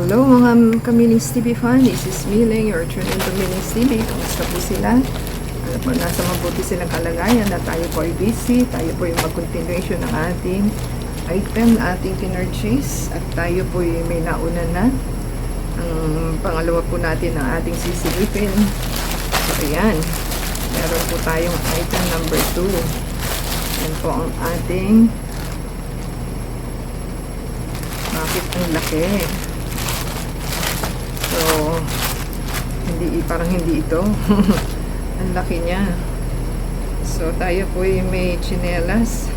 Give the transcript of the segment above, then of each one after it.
Hello mga Kamilings TV fan, this is Miling, your tune into Miling's TV. Kamusta po sila? Alam po, nasa mabuti silang kalagayan na tayo po ay busy. Tayo po yung mag-continuation ng ating item na ating pinurchase at tayo po ay may nauna na. Ang pangalawa po natin ang ating sisilipin. So ayan, meron po tayong item number 2. Yan po ang ating, bakit ang laki? So, parang hindi ito. Ang laki niya. So, tayo po ay may tsinelas.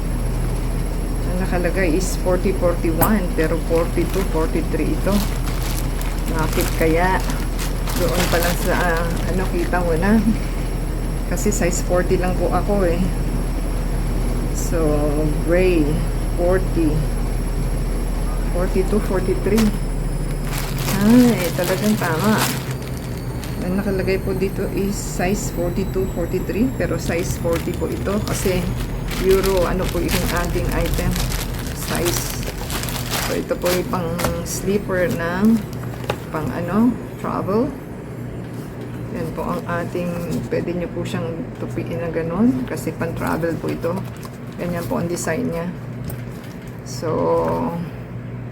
Ang nakalagay is 40-41, pero 42-43 ito. Bakit kaya? Doon pa lang sa, kita mo na. Kasi size 40 lang po ako eh. So, gray, 40. 42-43. Ay, talagang tama. Ang nakalagay po dito is size 42-43, pero size 40 po ito kasi euro po yung ating item size. So ito po yung pang sleeper ng pang travel. Yan po ang ating, pwede nyo po siyang tupiin na ganun kasi pang travel po ito. Ganyan po ang design niya. So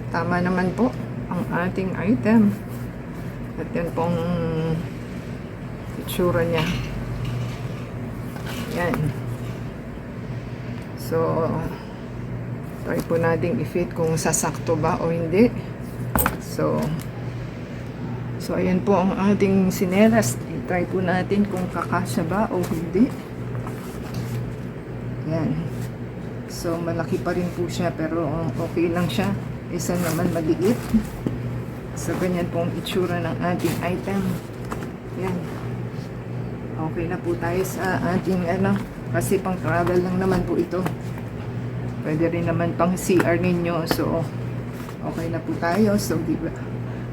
tama naman po ang ating item. At yan pong itsura niya. Yan. So, try po natin i-fit kung sasakto ba o hindi. So, ayan po ang ating sinelas. I-try po natin kung kakasya ba o hindi. Yan. So, malaki pa rin po siya pero okay lang siya. Isa naman maliit. So, ganyan pong itsura ng ating item. Yan. Okay na po tayo sa ating kasi pang travel lang naman po ito. Pwede rin naman pang CR ninyo. So, okay na po tayo. So,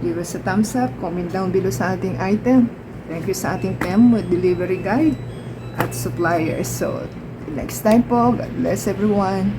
give us a thumbs up. Comment down below sa ating item. Thank you sa ating PEM with delivery guide at suppliers. So, next time po. God bless everyone.